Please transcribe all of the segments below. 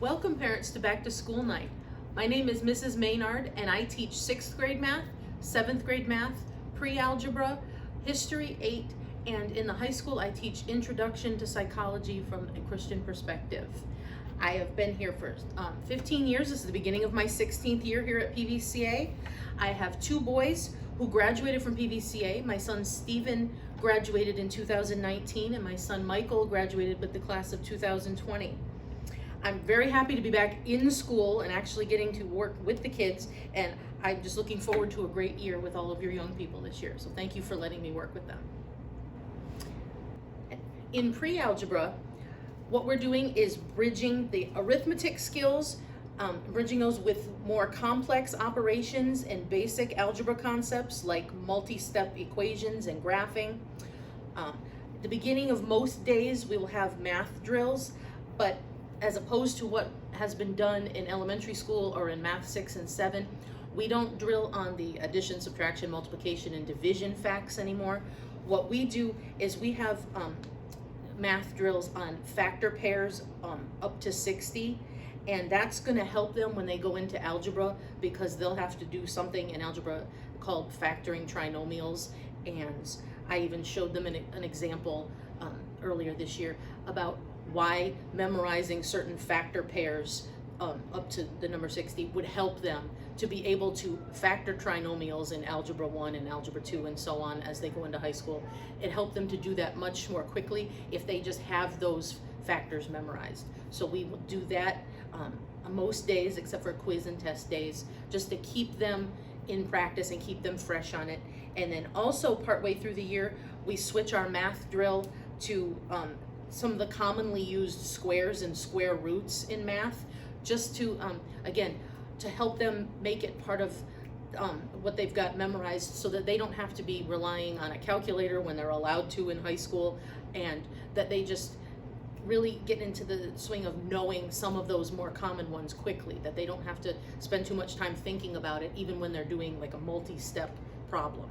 Welcome parents to Back to School Night. My name is Mrs. Maynard and I teach 6th grade math, 7th grade math, pre-algebra, history 8, and in the high school I teach Introduction to Psychology from a Christian perspective. I have been here for 15 years. This is the beginning of my 16th year here at Pvca. I have 2 boys who graduated from Pvca. My son Stephen graduated in 2019 and my son Michael graduated with the class of 2020. I'm very happy to be back in school and actually getting to work with the kids, and I'm just looking forward to a great year with all of your young people this year. So thank you for letting me work with them. In pre-algebra, what we're doing is bridging the arithmetic skills, bridging those with more complex operations and basic algebra concepts like multi-step equations and graphing. At the beginning of most days, we will have math drills, but as opposed to what has been done in elementary school or in math 6 and 7, we don't drill on the addition, subtraction, multiplication, and division facts anymore. What we do is we have math drills on factor pairs up to 60, and that's going to help them when they go into algebra, because they'll have to do something in algebra called factoring trinomials. And I even showed them an example earlier this year about why memorizing certain factor pairs up to the number 60 would help them to be able to factor trinomials in Algebra 1 and Algebra 2 and so on as they go into high school. It helped them to do that much more quickly if they just have those factors memorized. So we will do that most days except for quiz and test days, just to keep them in practice and keep them fresh on it. And then also partway through the year, we switch our math drill to some of the commonly used squares and square roots in math, just to, again, to help them make it part of what they've got memorized, so that they don't have to be relying on a calculator when they're allowed to in high school, and that they just really get into the swing of knowing some of those more common ones quickly, that they don't have to spend too much time thinking about it, even when they're doing like a multi-step problem.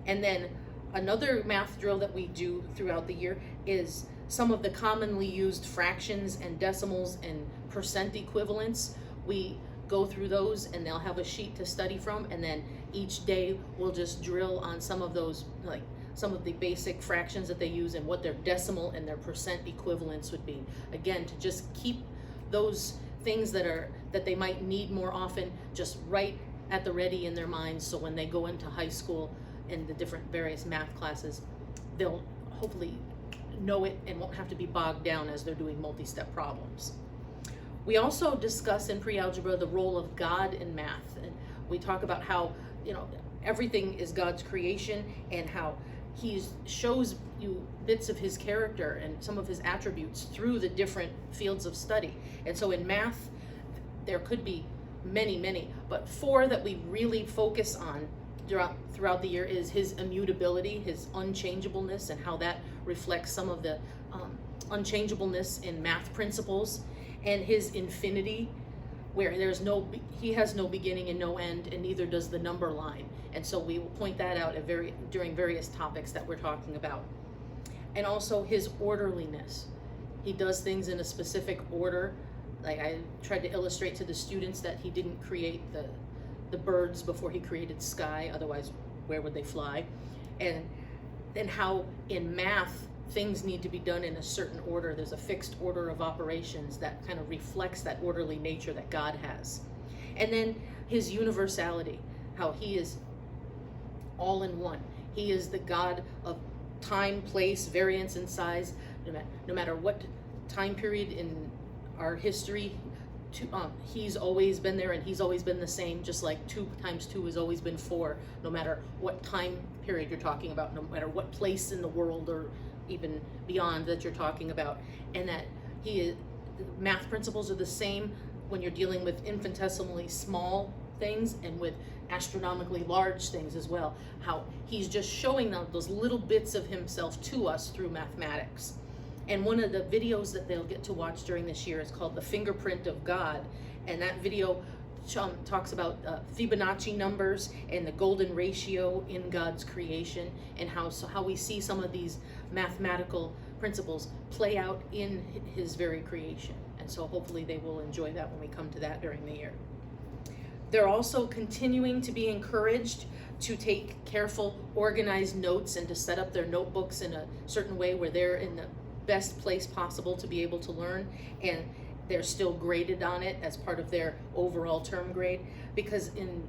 And then another math drill that we do throughout the year is some of the commonly used fractions and decimals and percent equivalents. We go through those and they'll have a sheet to study from, and then each day we'll just drill on some of those, like some of the basic fractions that they use and what their decimal and their percent equivalents would be. Again, to just keep those things that they might need more often just right at the ready in their minds, so when they go into high school and the different various math classes, they'll hopefully know it and won't have to be bogged down as they're doing multi-step problems. We also discuss in pre-algebra the role of God in math, and we talk about how, you know, everything is God's creation and how he shows you bits of his character and some of his attributes through the different fields of study. And so in math, there could be many, but 4 that we really focus on throughout the year is his immutability, his unchangeableness, and how that reflects some of the unchangeableness in math principles, and his infinity, where he has no beginning and no end, and neither does the number line. And so we will point that out during various topics that we're talking about. And also his orderliness. He does things in a specific order. Like I tried to illustrate to the students that he didn't create the birds before he created sky, otherwise where would they fly? And how in math things need to be done in a certain order. There's a fixed order of operations that kind of reflects that orderly nature that God has. And then his universality, how he is all in one. He is the God of time, place, variance, and size. No matter what time period in our history, he's always been there, and he's always been the same, just like 2 times 2 has always been 4, no matter what time period you're talking about, no matter what place in the world or even beyond that you're talking about. And that math principles are the same when you're dealing with infinitesimally small things and with astronomically large things as well, how he's just showing those little bits of himself to us through mathematics. And one of the videos that they'll get to watch during this year is called The Fingerprint of God. And that video talks about Fibonacci numbers and the golden ratio in God's creation, and how we see some of these mathematical principles play out in his very creation. And And so hopefully they will enjoy that when we come to that during the year. They're also continuing to be encouraged to take careful, organized notes and to set up their notebooks in a certain way where they're in the best place possible to be able to learn, and they're still graded on it as part of their overall term grade, because in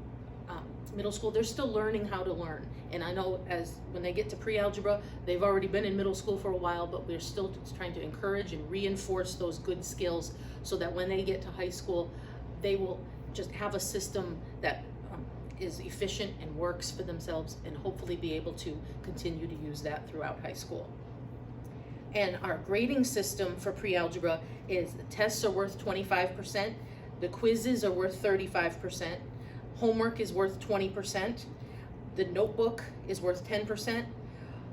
middle school they're still learning how to learn. And I know as when they get to pre-algebra, they've already been in middle school for a while, but we're still trying to encourage and reinforce those good skills so that when they get to high school, they will just have a system that is efficient and works for themselves, and hopefully be able to continue to use that throughout high school. And our grading system for pre-algebra is the tests are worth 25%, the quizzes are worth 35%, homework is worth 20%, the notebook is worth 10%,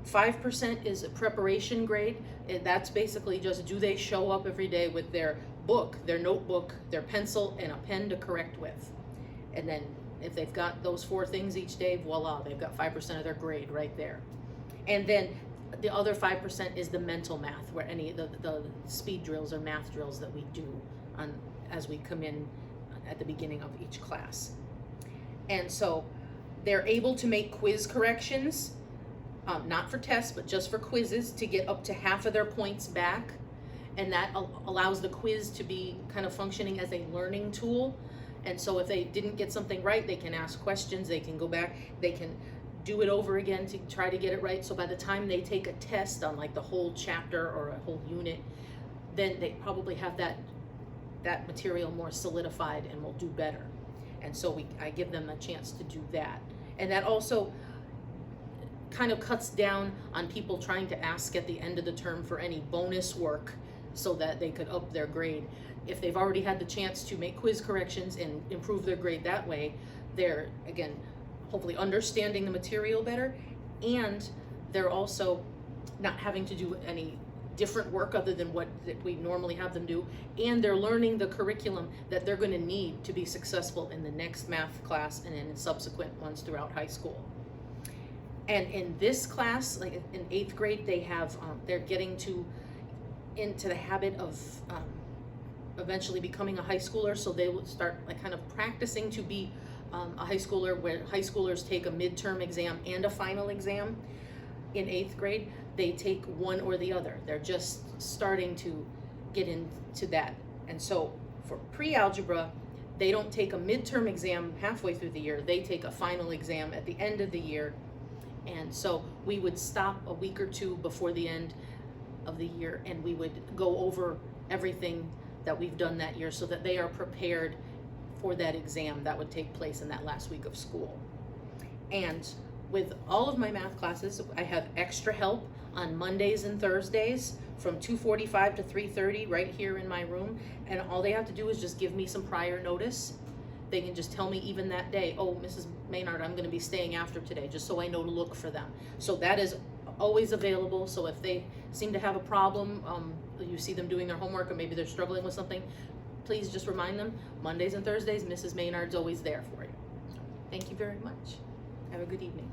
5% is a preparation grade. That's basically just, do they show up every day with their book, their notebook, their pencil, and a pen to correct with? And then if they've got those 4 things each day, voila, they've got 5% of their grade right there. And then the other 5% is the mental math, where any the speed drills or math drills that we do as we come in at the beginning of each class. And so they're able to make quiz corrections, not for tests, but just for quizzes, to get up to half of their points back. And that allows the quiz to be kind of functioning as a learning tool. And so if they didn't get something right, they can ask questions, they can go back, they can do it over again to try to get it right. So by the time they take a test on like the whole chapter or a whole unit, then they probably have that material more solidified and will do better. And so I give them a chance to do that. And that also kind of cuts down on people trying to ask at the end of the term for any bonus work so that they could up their grade. If they've already had the chance to make quiz corrections and improve their grade that way, they're, again, hopefully understanding the material better, and they're also not having to do any different work other than what we normally have them do, and they're learning the curriculum that they're going to need to be successful in the next math class and in subsequent ones throughout high school. And in this class, like in 8th grade, they have they're getting into the habit of eventually becoming a high schooler, so they will start like kind of practicing to be a high schooler, where high schoolers take a midterm exam and a final exam. In 8th grade, they take one or the other. They're just starting to get into that. And so for pre-algebra, they don't take a midterm exam halfway through the year, they take a final exam at the end of the year. And so we would stop a week or 2 before the end of the year, and we would go over everything that we've done that year so that they are prepared for that exam that would take place in that last week of school. And with all of my math classes, I have extra help on Mondays and Thursdays from 2:45 to 3:30 right here in my room. And all they have to do is just give me some prior notice. They can just tell me even that day, oh, Mrs. Maynard, I'm gonna be staying after today, just so I know to look for them. So that is always available. So if they seem to have a problem, you see them doing their homework, or maybe they're struggling with something, please just remind them, Mondays and Thursdays, Mrs. Maynard's always there for you. Thank you very much. Have a good evening.